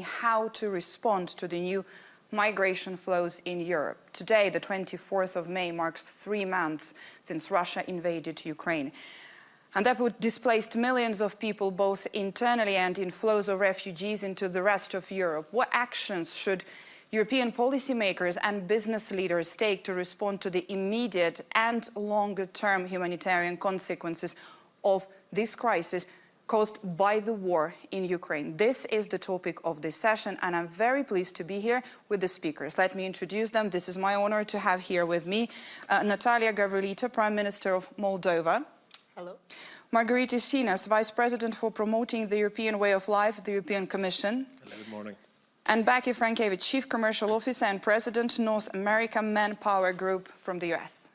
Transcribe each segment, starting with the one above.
how to respond to the new migration flows in Europe. Today, the 24th of May, marks 3 months since Russia invaded Ukraine. And that would displace millions of people, both internally and in flows of refugees into the rest of Europe. What actions should European policymakers and business leaders take to respond to the immediate and longer-term humanitarian consequences of this crisis caused by the war in Ukraine? This is the topic of this session, and I'm very pleased to be here with the speakers. Let me introduce them. This is my honor to have here with me Natalia Gavrilita, Prime Minister of Moldova. Hello. Margarita Sinas, Vice President for Promoting the European Way of Life at the European Commission. Hello, good morning. And Becky Frankiewicz, Chief Commercial Officer and President, North America Manpower Group from the US.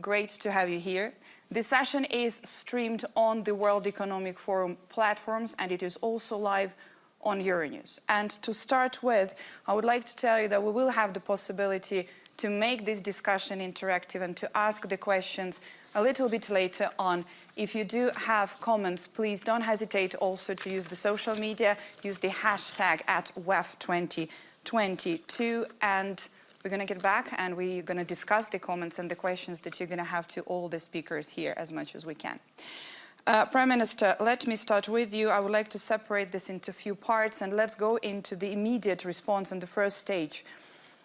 Great to have you here. This session is streamed on the World Economic Forum platforms, and it is also live on Euronews. And to start with, I would like to tell you that we will have the possibility to make this discussion interactive and to ask the questions a little bit later on. If you do have comments, please don't hesitate also to use the social media, use the hashtag @WEF2022, and we're going to get back and we're going to discuss the comments and the questions that you're going to have to all the speakers here as much as we can. Prime Minister, let me start with you. I would like to separate this into a few parts, and let's go into the immediate response and the first stage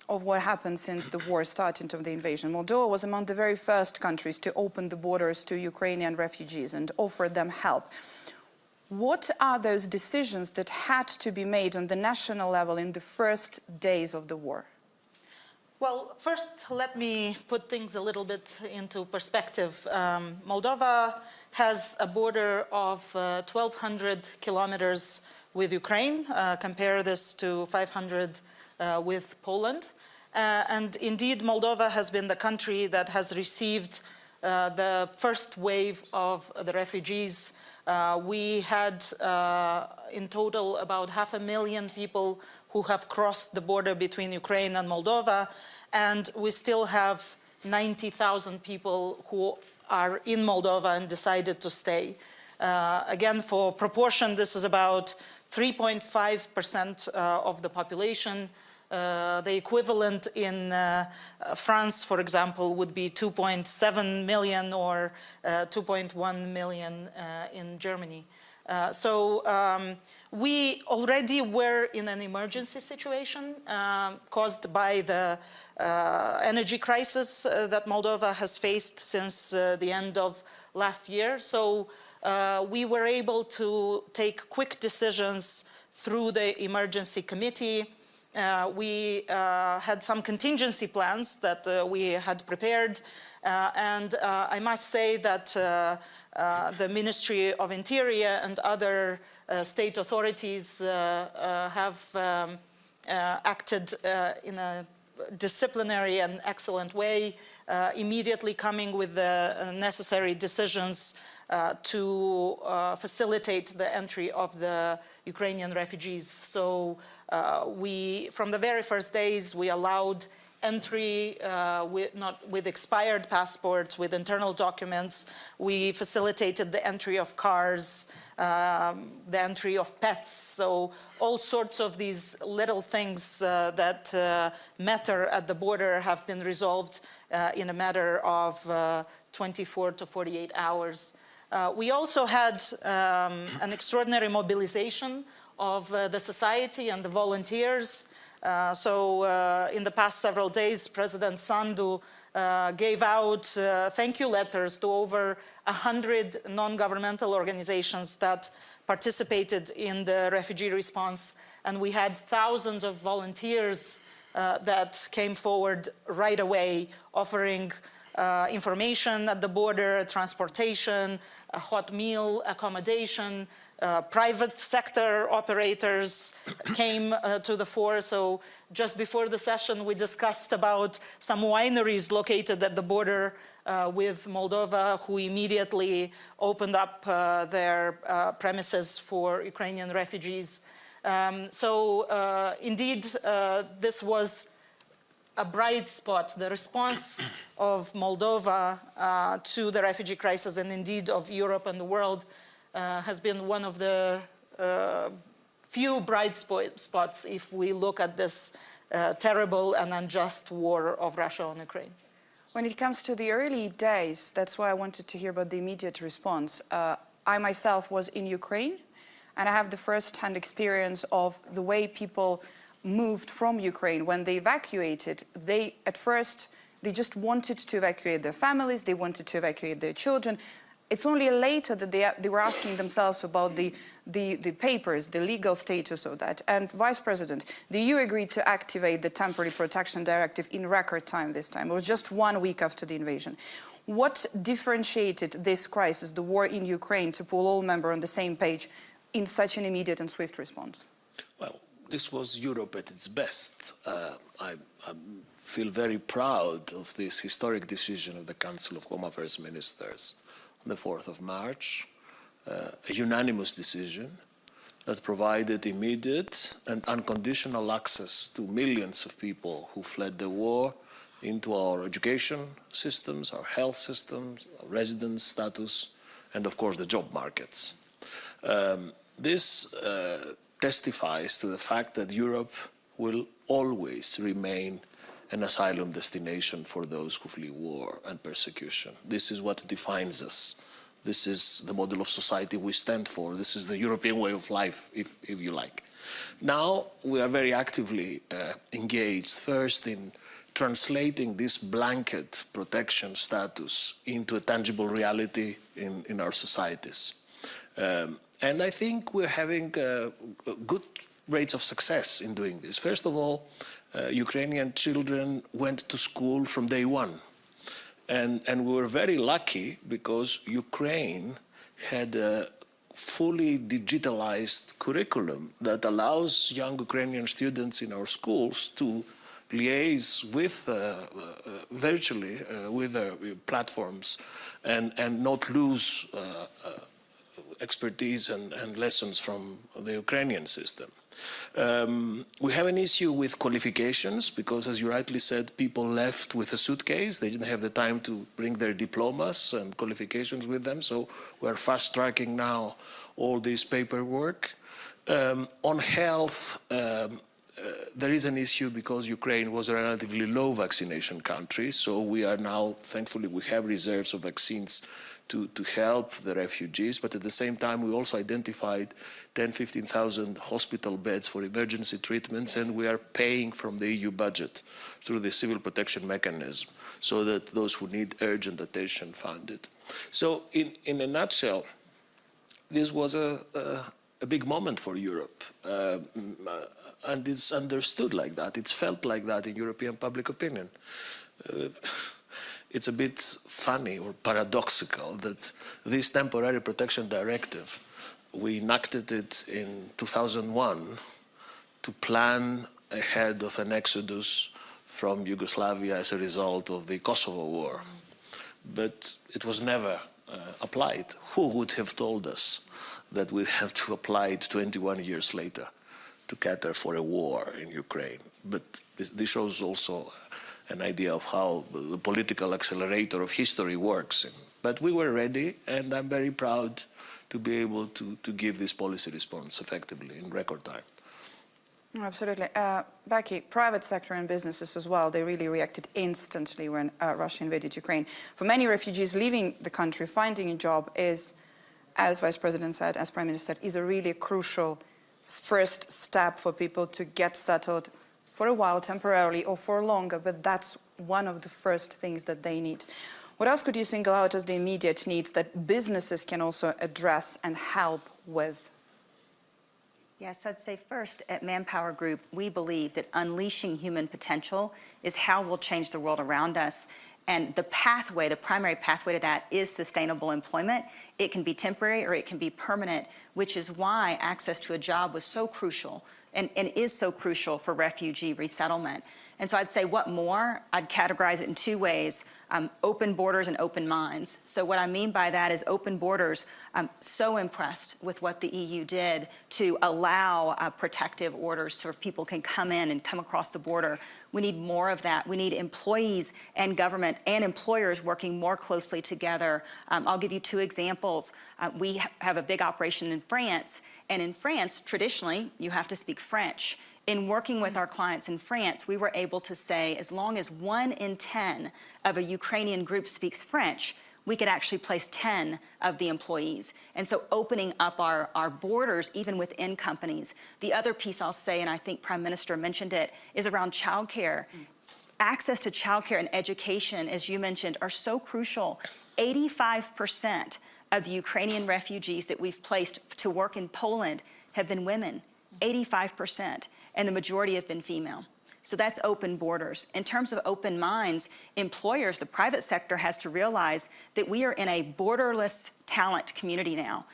of what happened since the war started of the invasion. Moldova was among the very first countries to open the borders to Ukrainian refugees and offer them help. What are those decisions that had to be made on the national level in the first days of the war? Well, first, let me put things a little bit into perspective. Moldova has a border of 1,200 kilometers with Ukraine. Compare this to 500 with Poland. And indeed, Moldova has been the country that has received the first wave of the refugees. We had in total about 500,000 people who have crossed the border between Ukraine and Moldova, and we still have 90,000 people who are in Moldova and decided to stay. Again, for proportion, this is about 3.5% of the population. The equivalent in France, for example, would be 2.7 million or 2.1 million in Germany. So we already were in an emergency situation caused by the energy crisis that Moldova has faced since the end of last year. So we were able to take quick decisions through the emergency committee. We had some contingency plans that we had prepared, and I must say that the Ministry of Interior and other state authorities have acted in a disciplinary and excellent way, immediately coming with the necessary decisions to facilitate the entry of the Ukrainian refugees. So from the very first days, we allowed entry with expired passports, with internal documents. We facilitated the entry of cars, the entry of pets. So all sorts of these little things that matter at the border have been resolved in a matter of 24 to 48 hours. We also had an extraordinary mobilization of the society and the volunteers. So in the past several days, President Sandu gave out thank you letters to over 100 non-governmental organizations that participated in the refugee response. And we had thousands of volunteers that came forward right away, offering information at the border, transportation, a hot meal, accommodation. Private sector operators came to the fore. So just before the session, we discussed about some wineries located at the border with Moldova, who immediately opened up their premises for Ukrainian refugees. Indeed, this was a bright spot. The response of Moldova to the refugee crisis, and indeed of Europe and the world, has been one of the few bright spots if we look at this terrible and unjust war of Russia on Ukraine. When it comes to the early days, that's why I wanted to hear about the immediate response. I myself was in Ukraine, and I have the first-hand experience of the way people moved from Ukraine. When they evacuated, at first, they just wanted to evacuate their families, they wanted to evacuate their children. It's only later that they were asking themselves about the papers, the legal status of that. And Vice President, the EU agreed to activate the Temporary Protection Directive in record time this time. It was just 1 week after the invasion. What differentiated this crisis, the war in Ukraine, to pull all members on the same page in such an immediate and swift response? Well, this was Europe at its best. I feel very proud of this historic decision of the Council of Home Affairs Ministers on the 4th of March, a unanimous decision that provided immediate and unconditional access to millions of people who fled the war into our education systems, our health systems, our residence status, and of course the job markets. This testifies to the fact that Europe will always remain an asylum destination for those who flee war and persecution. This is what defines us. This is the model of society we stand for. This is the European way of life, if you like. Now we are very actively engaged, first in translating this blanket protection status into a tangible reality in our societies. And I think we're having good rates of success in doing this. First of all, Ukrainian children went to school from day one. And we were very lucky because Ukraine had a fully digitalized curriculum that allows young Ukrainian students in our schools to liaise with virtually with platforms and not lose expertise and lessons from the Ukrainian system. We have an issue with qualifications because, as you rightly said, people left with a suitcase. They didn't have the time to bring their diplomas and qualifications with them, so we're fast-tracking now all this paperwork. On health, there is an issue because Ukraine was a relatively low vaccination country, so we are now, thankfully, we have reserves of vaccines to help the refugees, but at the same time we also identified 15,000 hospital beds for emergency treatments, and we are paying from the EU budget through the civil protection mechanism so that those who need urgent attention find it. So in a nutshell, this was a big moment for Europe, and it's understood like that, it's felt like that in European public opinion. It's a bit funny or paradoxical that this temporary protection directive, we enacted it in 2001 to plan ahead of an exodus from Yugoslavia as a result of the Kosovo war. But it was never applied. Who would have told us that we'd have to apply it 21 years later to cater for a war in Ukraine? But this shows also an idea of how the political accelerator of history works. But we were ready, and I'm very proud to be able to give this policy response effectively in record time. Absolutely. Becky, private sector and businesses as well, they really reacted instantly when Russia invaded Ukraine. For many refugees leaving the country, finding a job is, as Vice President said, as Prime Minister said, is a really crucial first step for people to get settled for a while, temporarily, or for longer, but that's one of the first things that they need. What else could you single out as the immediate needs that businesses can also address and help with? Yes, I'd say first, at Manpower Group, we believe that unleashing human potential is how we'll change the world around us. And the pathway, the primary pathway to that is sustainable employment. It can be temporary or it can be permanent, which is why access to a job was so crucial and is so crucial for refugee resettlement. And so I'd say what more? I'd categorize it in two ways, open borders and open minds. So what I mean by that is open borders. I'm so impressed with what the EU did to allow protective orders so people can come in and come across the border. We need more of that. We need employees and government and employers working more closely together. I'll give you two examples. We have a big operation in France, and in France, traditionally, you have to speak French. In working with our clients in France, we were able to say as long as 1 in 10 of a Ukrainian group speaks French, we could actually place 10 of the employees. And so opening up our borders, even within companies. The other piece I'll say, and I think Prime Minister mentioned it, is around childcare. Access to childcare and education, as you mentioned, are so crucial. 85% of the Ukrainian refugees that we've placed to work in Poland have been women, 85%. And the majority have been female. So that's open borders. In terms of open minds, employers, the private sector has to realize that we are in a borderless talent community now.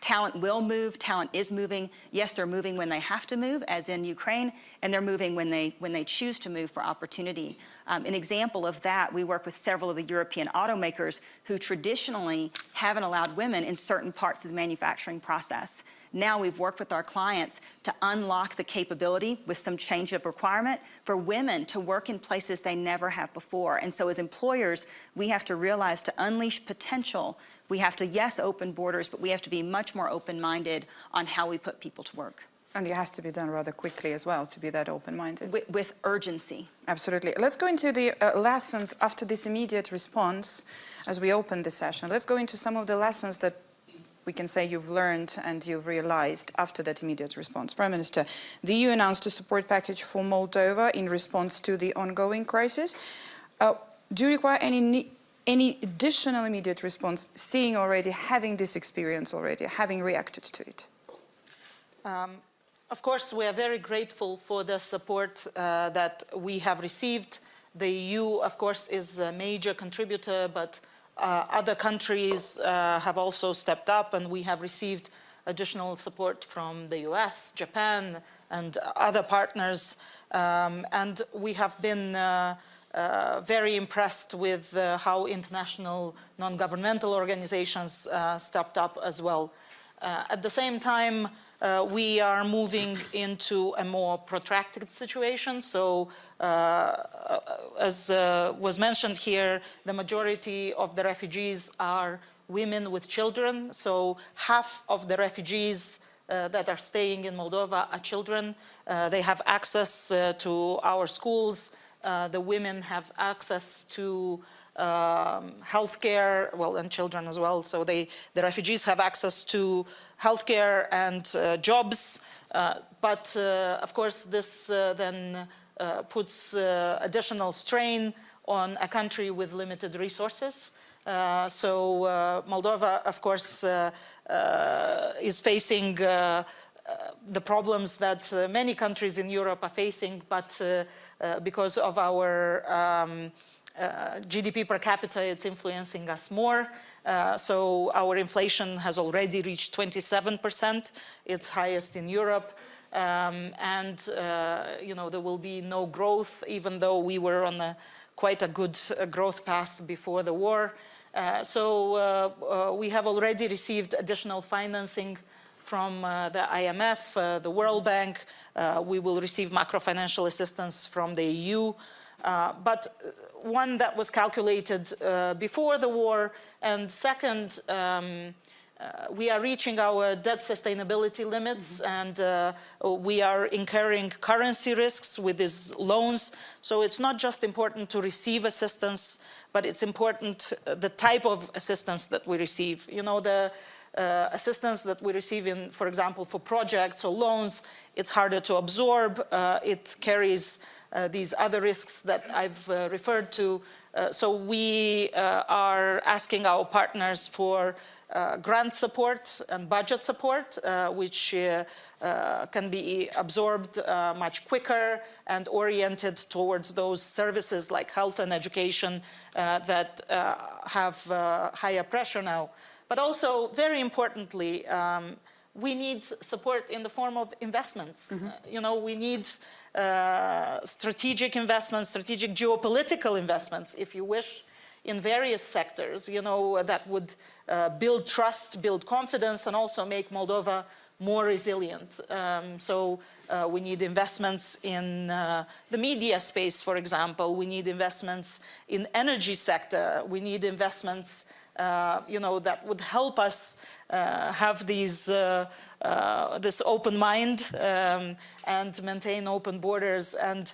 Talent will move, talent is moving. Yes, they're moving when they have to move, as in Ukraine, and they're moving when they choose to move for opportunity. An example of that, we work with several of the European automakers who traditionally haven't allowed women in certain parts of the manufacturing process. Now we've worked with our clients to unlock the capability with some change of requirement for women to work in places they never have before. And so as employers, we have to realize to unleash potential, we have to, yes, open borders, but we have to be much more open-minded on how we put people to work. And it has to be done rather quickly as well to be that open-minded. With urgency. Absolutely. Let's go into the lessons after this immediate response as we open the session. Let's go into some of the lessons that we can say you've learned and you've realized after that immediate response. Prime Minister, the EU announced a support package for Moldova in response to the ongoing crisis. Do you require any additional immediate response, seeing already, having this experience already, having reacted to it? Of course, we are very grateful for the support that we have received. The EU, of course, is a major contributor, but other countries have also stepped up, and we have received additional support from the US, Japan, and other partners. And we have been very impressed with how international non-governmental organizations stepped up as well. At the same time, we are moving into a more protracted situation. So as was mentioned here, the majority of the refugees are women with children. So half of the refugees that are staying in Moldova are children. They have access to our schools. The women have access to healthcare, well, and children as well. So the refugees have access to healthcare and jobs. But of course, this then puts additional strain on a country with limited resources. So Moldova, of course, is facing the problems that many countries in Europe are facing, but because of our GDP per capita, it's influencing us more. So our inflation has already reached 27%. It's highest in Europe. And you know, there will be no growth, even though we were on quite a good growth path before the war. So we have already received additional financing from the IMF, the World Bank. We will receive macro-financial assistance from the EU. But one that was calculated before the war, and second, we are reaching our debt sustainability limits, and we are incurring currency risks with these loans. So it's not just important to receive assistance, but it's important the type of assistance that we receive. You know, the assistance that we receive in, for example, for projects or loans, it's harder to absorb. It carries these other risks that I've referred to. So we are asking our partners for grant support and budget support, which can be absorbed much quicker and oriented towards those services like health and education that have higher pressure now. But also, very importantly, we need support in the form of investments. We need strategic investments, strategic geopolitical investments, if you wish, in various sectors, that would build trust, build confidence, and also make Moldova more resilient. So we need investments in the media space, for example. We need investments in energy sector. We need investments that would help us have these, this open mind and maintain open borders. And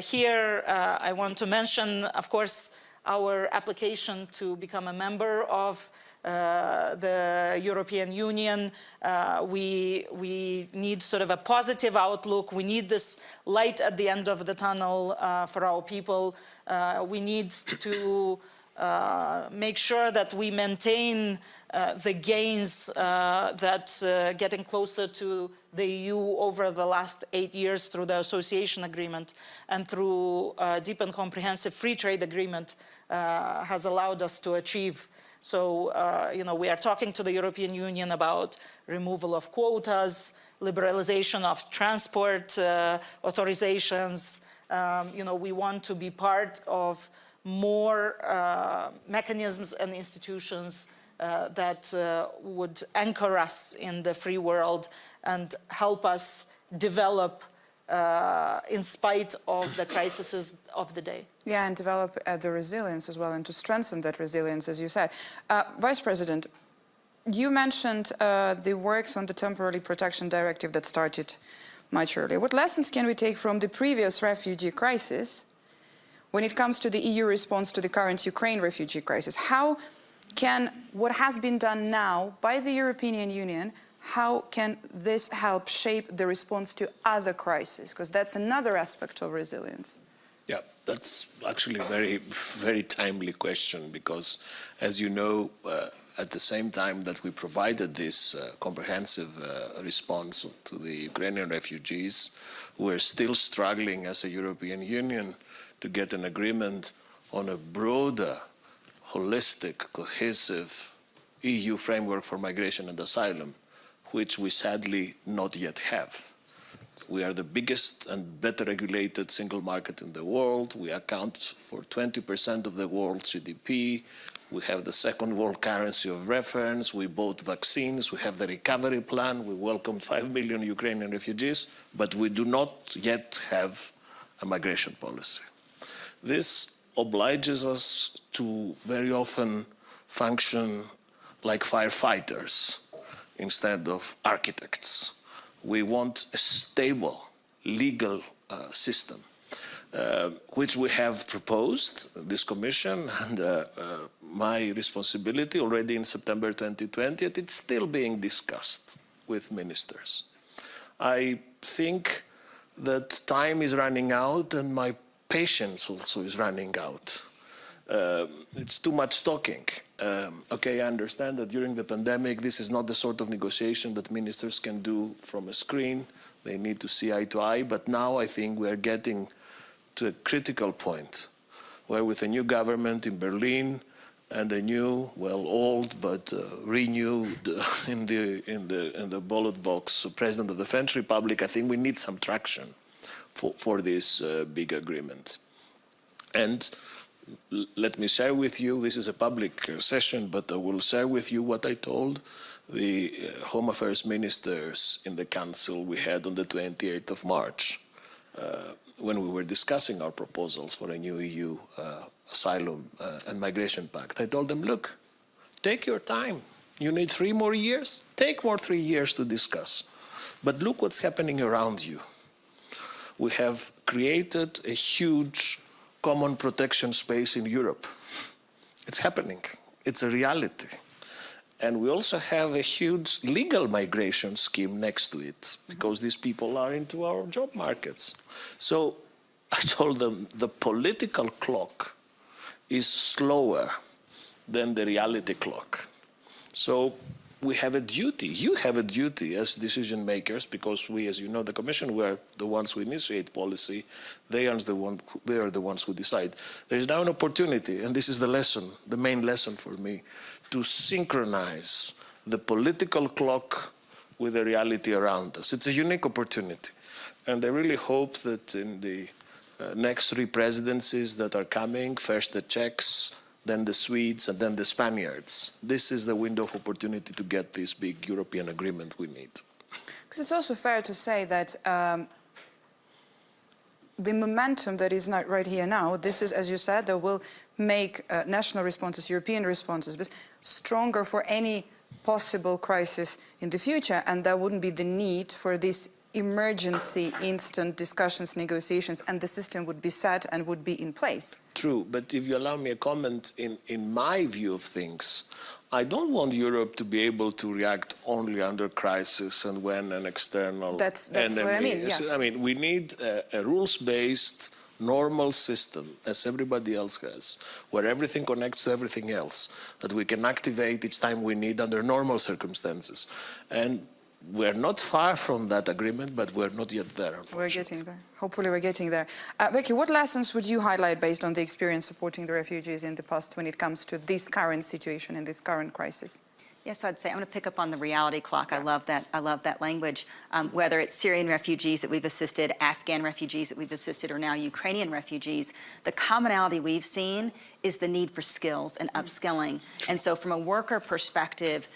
here I want to mention, of course, our application to become a member of the European Union. We need sort of a positive outlook. We need this light at the end of the tunnel for our people. We need to make sure that we maintain the gains that getting closer to the EU over the last 8 years through the association agreement and through deep and comprehensive free trade agreement has allowed us to achieve. So, we are talking to the European Union about removal of quotas, liberalization of transport authorizations. We want to be part of more mechanisms and institutions that would anchor us in the free world and help us develop in spite of the crises of the day. Yeah, and develop the resilience as well, and to strengthen that resilience, as you said. Vice President, you mentioned the works on the Temporary Protection Directive that started much earlier. What lessons can we take from the previous refugee crisis when it comes to the EU response to the current Ukraine refugee crisis? How can what has been done now by the European Union, how can this help shape the response to other crises? Because that's another aspect of resilience. Yeah, that's actually a very, very timely question, because, as you know, at the same time that we provided this comprehensive response to the Ukrainian refugees, we're still struggling as a European Union to get an agreement on a broader, holistic, cohesive EU framework for migration and asylum, which we sadly not yet have. We are the biggest and better regulated single market in the world. We account for 20% of the world's GDP. We have the second world currency of reference. We bought vaccines. We have the recovery plan. We welcomed 5 million Ukrainian refugees, but we do not yet have a migration policy. This obliges us to very often function like firefighters instead of architects. We want a stable legal system, which we have proposed, this commission, and my responsibility already in September 2020, and it's still being discussed with ministers. I think that time is running out, and my patience also is running out. It's too much talking. Okay, I understand that during the pandemic, this is not the sort of negotiation that ministers can do from a screen. They need to see eye to eye. But now I think we are getting to a critical point where, with a new government in Berlin and a new, well, old but renewed in the ballot box president of the French Republic, I think we need some traction for this big agreement. And let me share with you, this is a public session, but I will share with you what I told the Home Affairs ministers in the Council we had on the 28th of March, when we were discussing our proposals for a new EU asylum and migration pact. I told them, look, take your time. You need 3 more years? Take more 3 years to discuss. But look what's happening around you. We have created a huge common protection space in Europe. It's happening. It's a reality. And we also have a huge legal migration scheme next to it, because these people are into our job markets. So I told them the political clock is slower than the reality clock. So we have a duty, you have a duty as decision makers, because we, as you know, the Commission, we are the ones who initiate policy, they are the ones who decide. There is now an opportunity, and this is the lesson, the main lesson for me, to synchronize the political clock with the reality around us. It's a unique opportunity. And I really hope that in the next 3 presidencies that are coming, first the Czechs, then the Swedes, and then the Spaniards, this is the window of opportunity to get this big European agreement we need. Because it's also fair to say that the momentum that is not right here now, this is, as you said, that will make national responses, European responses, but stronger for any possible crisis in the future, and there wouldn't be the need for this emergency instant discussions, negotiations, and the system would be set and would be in place. True, but if you allow me a comment, in my view of things, I don't want Europe to be able to react only under crisis and when an external That's enemy. what I mean, yeah. I mean, we need a rules-based, normal system, as everybody else has, where everything connects to everything else, that we can activate each time we need under normal circumstances. And we're not far from that agreement, but we're not yet there, unfortunately. We're getting there. Hopefully we're getting there. Becky, what lessons would you highlight based on the experience supporting the refugees in the past when it comes to this current situation and this current crisis? Yes, I'd say I'm going to pick up on the reality clock. I love that language. Whether it's Syrian refugees that we've assisted, Afghan refugees that we've assisted, or now Ukrainian refugees, the commonality we've seen is the need for skills and upskilling. And so from a worker perspective,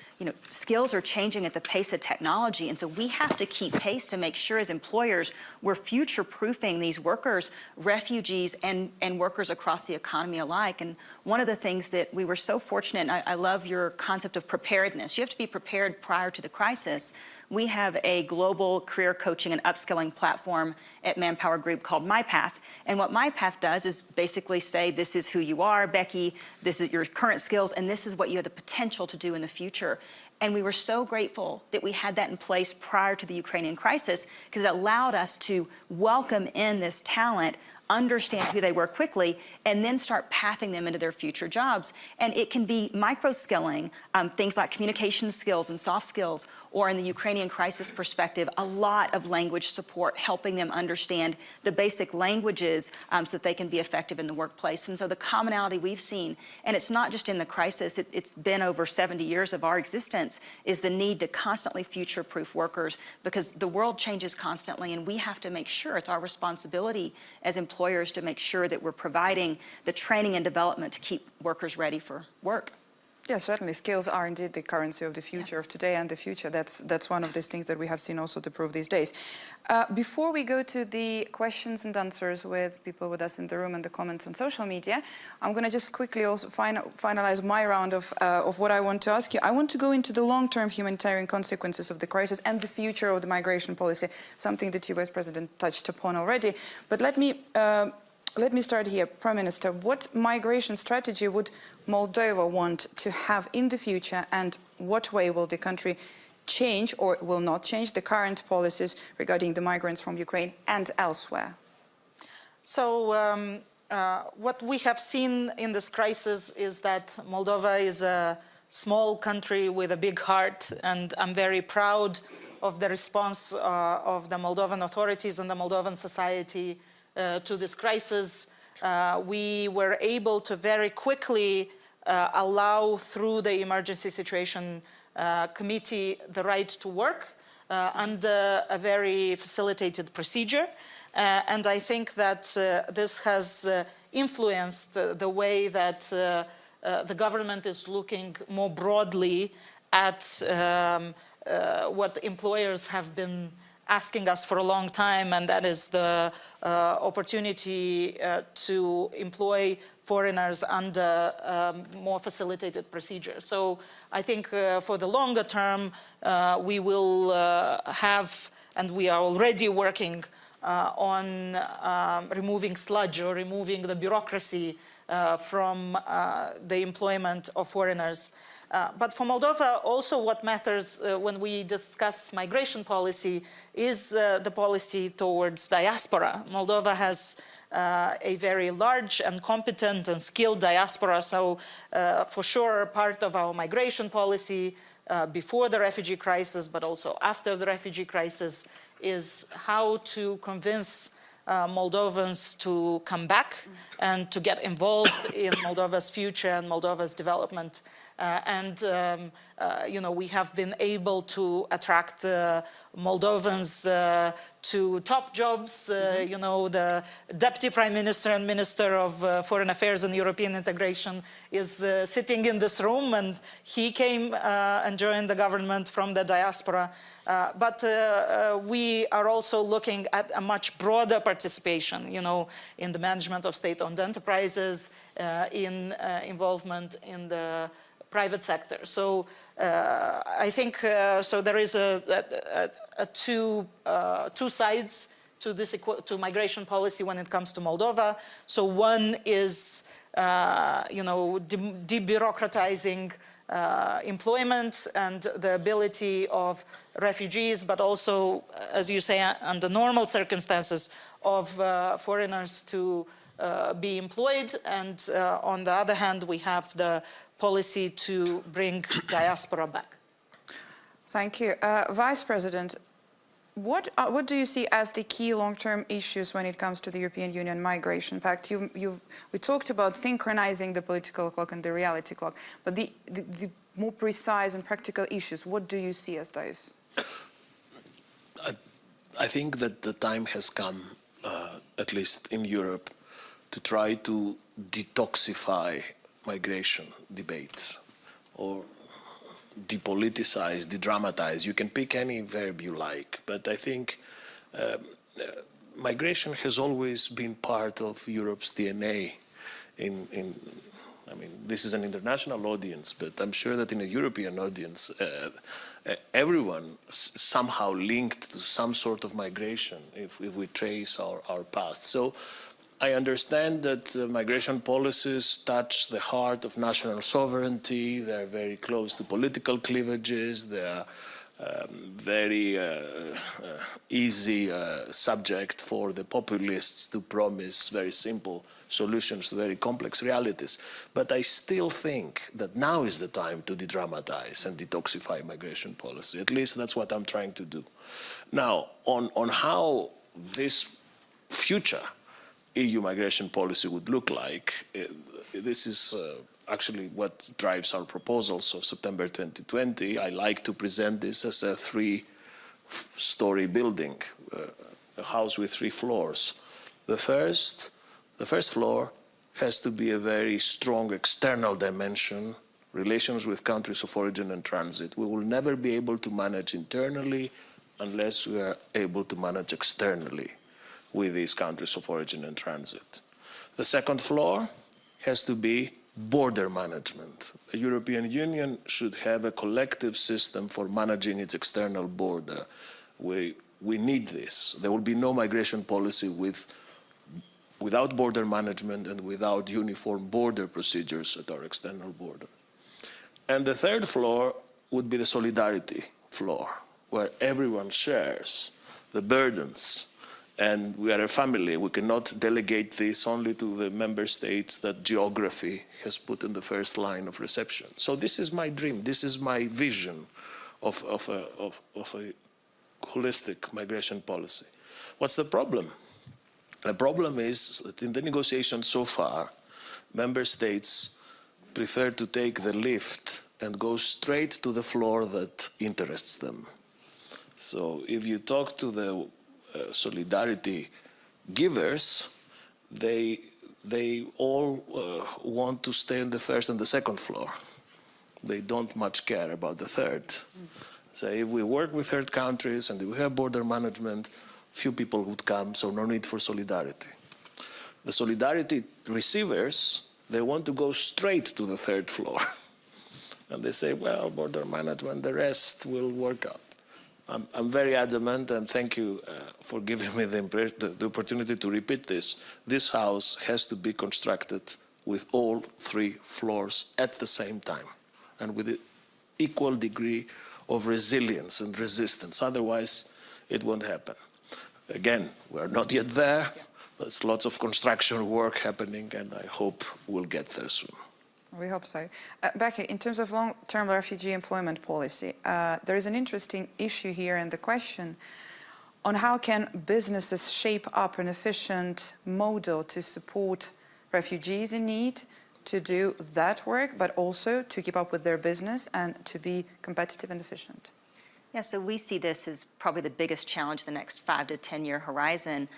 skills are changing at the pace of technology, and so we have to keep pace to make sure as employers we're future-proofing these workers, refugees, and workers across the economy alike. And one of the things that we were so fortunate, and I love your concept of preparedness. You have to be prepared prior to the crisis. We have a global career coaching and upskilling platform at Manpower Group called MyPath. And what MyPath does is basically say, this is who you are, Becky, this is your current skills, and this is what you have the potential to do in the future. And we were so grateful that we had that in place prior to the Ukrainian crisis, because it allowed us to welcome in this talent, understand who they were quickly, and then start pathing them into their future jobs. And it can be micro-skilling, things like communication skills and soft skills, or in the Ukrainian crisis perspective, a lot of language support, helping them understand the basic languages so that they can be effective in the workplace. And so the commonality we've seen, and it's not just in the crisis, it's been over 70 years of our existence, is the need to constantly future-proof workers, because the world changes constantly, and we have to make sure it's our responsibility as employers to make sure that we're providing the training and development to keep workers ready for work. Yeah, certainly. Skills are indeed the currency of the future, Yes. of today and the future. That's one of these things that we have seen also to prove these days. Before we go to the questions and answers with people with us in the room and the comments on social media, I'm going to just quickly also finalize my round of what I want to ask you. I want to go into the long-term humanitarian consequences of the crisis and the future of the migration policy, something that you, Vice President, touched upon already. But let me start here. Prime Minister, what migration strategy would Moldova want to have in the future, and what way will the country change or will not change the current policies regarding the migrants from Ukraine and elsewhere? So what we have seen in this crisis is that Moldova is a small country with a big heart, and I'm very proud of the response of the Moldovan authorities and the Moldovan society to this crisis. We were able to very quickly allow, through the Emergency Situation Committee, the right to work under a very facilitated procedure. And I think that this has influenced the way that the government is looking more broadly at what employers have been asking us for a long time, and that is the opportunity to employ foreigners under more facilitated procedure. So I think for the longer term, we will have, and we are already working on removing sludge or removing the bureaucracy from the employment of foreigners. But for Moldova, also what matters when we discuss migration policy is the policy towards diaspora. Moldova has a very large and competent and skilled diaspora, so for sure part of our migration policy before the refugee crisis, but also after the refugee crisis, is how to convince Moldovans to come back and to get involved in Moldova's future and Moldova's development. We have been able to attract Moldovans to top jobs. The Deputy Prime Minister and Minister of Foreign Affairs and European Integration is sitting in this room, and he came and joined the government from the diaspora. But we are also looking at a much broader participation, in the management of state-owned enterprises, in involvement in the private sector. So I think so there is two sides to this migration policy when it comes to Moldova. So one is debureaucratizing employment and the ability of refugees, but also, as you say, under normal circumstances, of foreigners to be employed. And on the other hand, we have the policy to bring diaspora back. Thank you. Vice President, what do you see as the key long-term issues when it comes to the European Union Migration Pact? We talked about synchronizing the political clock and the reality clock, but the more precise and practical issues, what do you see as those? I think that the time has come, at least in Europe, to try to detoxify migration debates, or depoliticize, de-dramatize. You can pick any verb you like, but I think migration has always been part of Europe's DNA. I mean, this is an international audience, but I'm sure that in a European audience, everyone somehow linked to some sort of migration if we trace our past. So I understand that migration policies touch the heart of national sovereignty. They're very close to political cleavages. They are very easy subject for the populists to promise very simple solutions to very complex realities. But I still think that now is the time to de-dramatize and detoxify migration policy. At least that's what I'm trying to do. Now, on how this future EU migration policy would look like, this is actually what drives our proposals of September 2020. I like to present this as a three-story building, a house with 3 floors. The first floor has to be a very strong external dimension, relations with countries of origin and transit. We will never be able to manage internally unless we are able to manage externally with these countries of origin and transit. The second floor has to be border management. The European Union should have a collective system for managing its external border. We need this. There will be no migration policy without border management and without uniform border procedures at our external border. And the third floor would be the solidarity floor, where everyone shares the burdens. And we are a family. We cannot delegate this only to the member states that geography has put in the first line of reception. So this is my dream. This is my vision of a holistic migration policy. What's the problem? The problem is that in the negotiations so far, member states prefer to take the lift and go straight to the floor that interests them. So if you talk to the solidarity givers, they all want to stay on the first and the second floor. They don't much care about the third. So if we work with third countries and if we have border management, few people would come, so no need for solidarity. The solidarity receivers, they want to go straight to the third floor. And they say, well, border management, the rest will work out. I'm very adamant, and thank you for giving me the opportunity to repeat this. This house has to be constructed with all 3 floors at the same time, and with an equal degree of resilience and resistance. Otherwise, it won't happen. Again, we're not yet there. There's lots of construction work happening, and I hope we'll get there soon. We hope so. Becky, in terms of long-term refugee employment policy, there is an interesting issue here in the question on how can businesses shape up an efficient model to support refugees in need, to do that work, but also to keep up with their business and to be competitive and efficient? Yeah, so we see this as probably the biggest challenge the next 5 to 10 year horizon.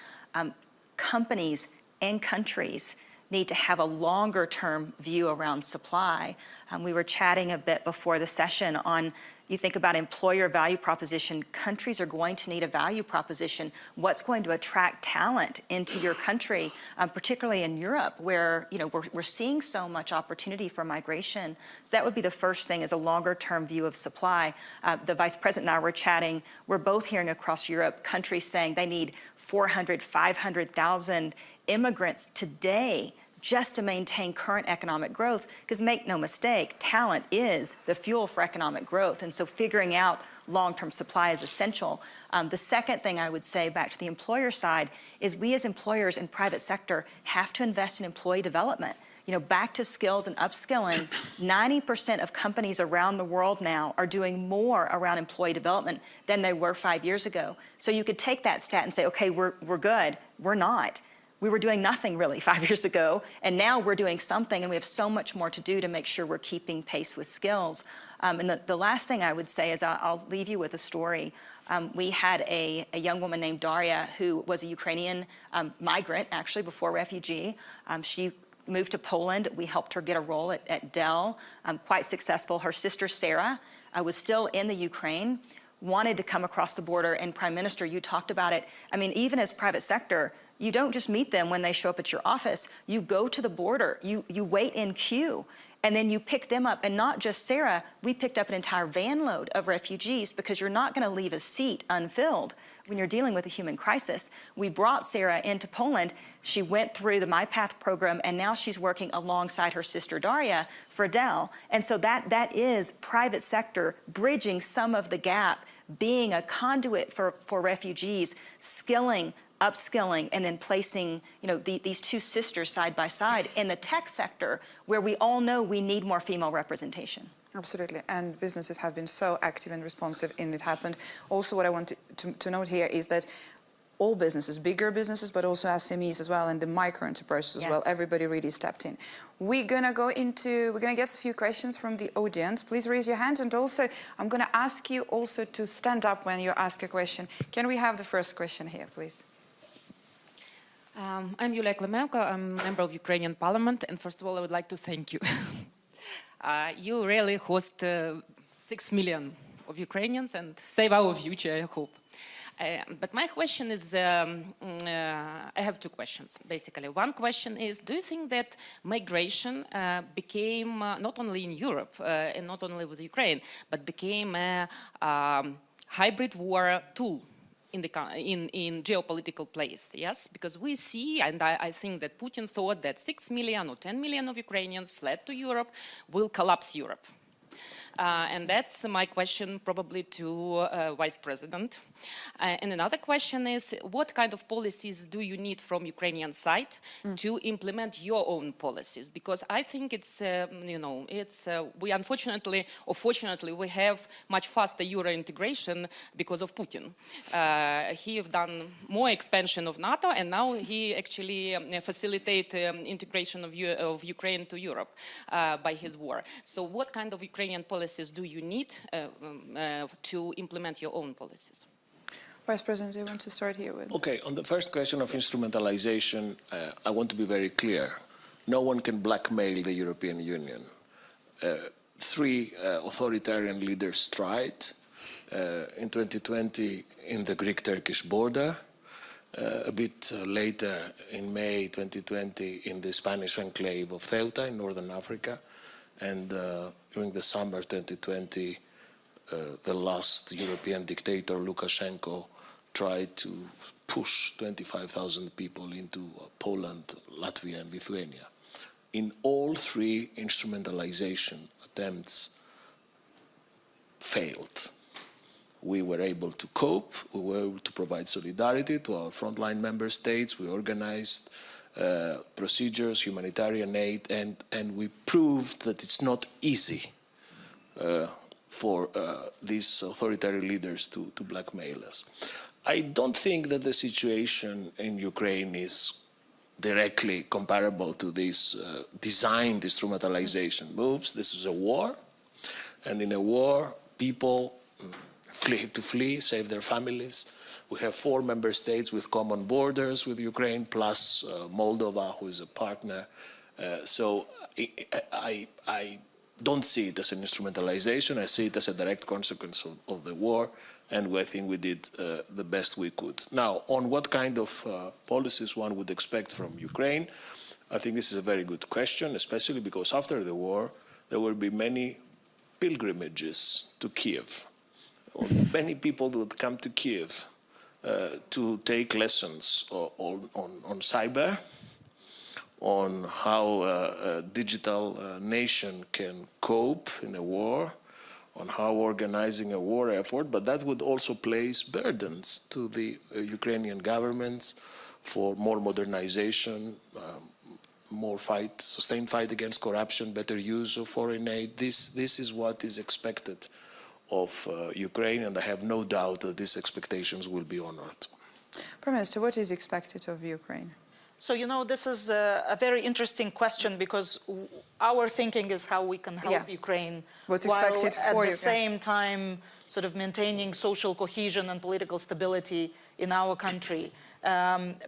Companies and countries need to have a longer term view around supply. We were chatting a bit before the session on, you think about employer value proposition, countries are going to need a value proposition. What's going to attract talent into your country, particularly in Europe, where we're seeing so much opportunity for migration. So that would be the first thing, is a longer term view of supply. The Vice President and I were chatting, we're both hearing across Europe, countries saying they need 400, 500,000 immigrants today just to maintain current economic growth, because make no mistake, talent is the fuel for economic growth, and so figuring out long-term supply is essential. The second thing I would say, back to the employer side, is we as employers in private sector have to invest in employee development. Back to skills and upskilling, 90% of companies around the world now are doing more around employee development than they were 5 years ago. So you could take that stat and say, okay, we're good. We're not. We were doing nothing really 5 years ago, and now we're doing something, and we have so much more to do to make sure we're keeping pace with skills. And the last thing I would say is I'll leave you with a story. We had a young woman named Daria who was a Ukrainian migrant, actually, before refugee. She moved to Poland. We helped her get a role at Dell, quite successful. Her sister, Sarah, was still in the Ukraine, wanted to come across the border, and Prime Minister, you talked about it. I mean, even as private sector, you don't just meet them when they show up at your office. You go to the border, you wait in queue, and then you pick them up. And not just Sarah, we picked up an entire van load of refugees, because you're not gonna leave a seat unfilled when you're dealing with a human crisis. We brought Sarah into Poland. She went through the MyPath program, and now she's working alongside her sister Daria for Dell. And so that is private sector bridging some of the gap, being a conduit for refugees, skilling, upskilling, and then placing these two sisters side by side in the tech sector, where we all know we need more female representation. Absolutely, and businesses have been so active and responsive in it happened. Also, what I want to note here is that all businesses, bigger businesses, but also SMEs as well, and the micro enterprises as well, everybody really stepped in. We're gonna get a few questions from the audience. Please raise your hand, and also I'm gonna ask you also to stand up when you ask a question. Can we have the first question here, please? I'm Yulia Klemenko. I'm a member of Ukrainian Parliament, and first of all, I would like to thank you. You really host 6 million of Ukrainians and save our future, I hope. But my question is, I have two questions, basically. One question is, do you think that migration became, not only in Europe and not only with Ukraine, but became a hybrid war tool in geopolitical place, yes? Because we see, and I think that Putin thought that 6 million or 10 million of Ukrainians fled to Europe will collapse Europe. And that's my question probably to Vice President. And another question is, what kind of policies do you need from Ukrainian side to implement your own policies? Because I think it's, we unfortunately, or fortunately, we have much faster Euro integration because of Putin. He have done more expansion of NATO, and now he actually facilitate integration of Ukraine to Europe by his war. So what kind of Ukrainian policies do you need to implement your own policies? Vice President, do you want to start here with? Okay, on the first question of instrumentalization, I want to be very clear. No one can blackmail the European Union. 3 authoritarian leaders tried in 2020 in the Greek-Turkish border, a bit later in May 2020 in the Spanish enclave of Ceuta in northern Africa, and during the summer 2020, the last European dictator, Lukashenko, tried to push 25,000 people into Poland, Latvia, and Lithuania. In all 3 instrumentalization attempts failed. We were able to cope, we were able to provide solidarity to our frontline member states, we organized procedures, humanitarian aid, and we proved that it's not easy for these authoritarian leaders to blackmail us. I don't think that the situation in Ukraine is directly comparable to these designed instrumentalization moves. This is a war, and in a war, people have to flee, save their families. We have 4 member states with common borders with Ukraine, plus Moldova, who is a partner. So I don't see it as an instrumentalization. I see it as a direct consequence of the war, and I think we did the best we could. Now, on what kind of policies one would expect from Ukraine, I think this is a very good question, especially because after the war, there will be many pilgrimages to Kiev. Many people would come to Kiev to take lessons on cyber, on how a digital nation can cope in a war, on how organizing a war effort, but that would also place burdens to the Ukrainian governments for more modernization, more sustained fight against corruption, better use of foreign aid. This is what is expected of Ukraine, and I have no doubt that these expectations will be honored. Prime Minister, what is expected of Ukraine? So, you know, this is a very interesting question, because our thinking is how we can help Ukraine, What's while expected for at the same time sort of maintaining social cohesion and political stability in our country.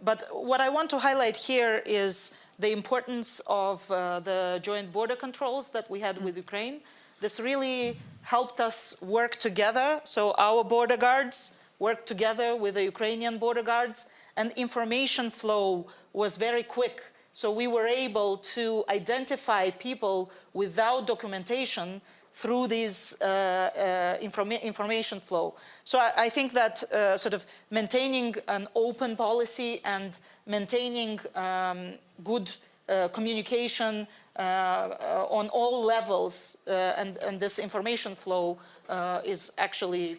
But what I want to highlight here is the importance of the joint border controls that we had with Ukraine. This really helped us work together. So our border guards worked together with the Ukrainian border guards, and information flow was very quick. So we were able to identify people without documentation through these information flow. So I think that sort of maintaining an open policy and maintaining good communication on all levels and this information flow is actually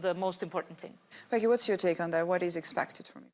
the most important thing. Becky, what's your take on that? What is expected from you?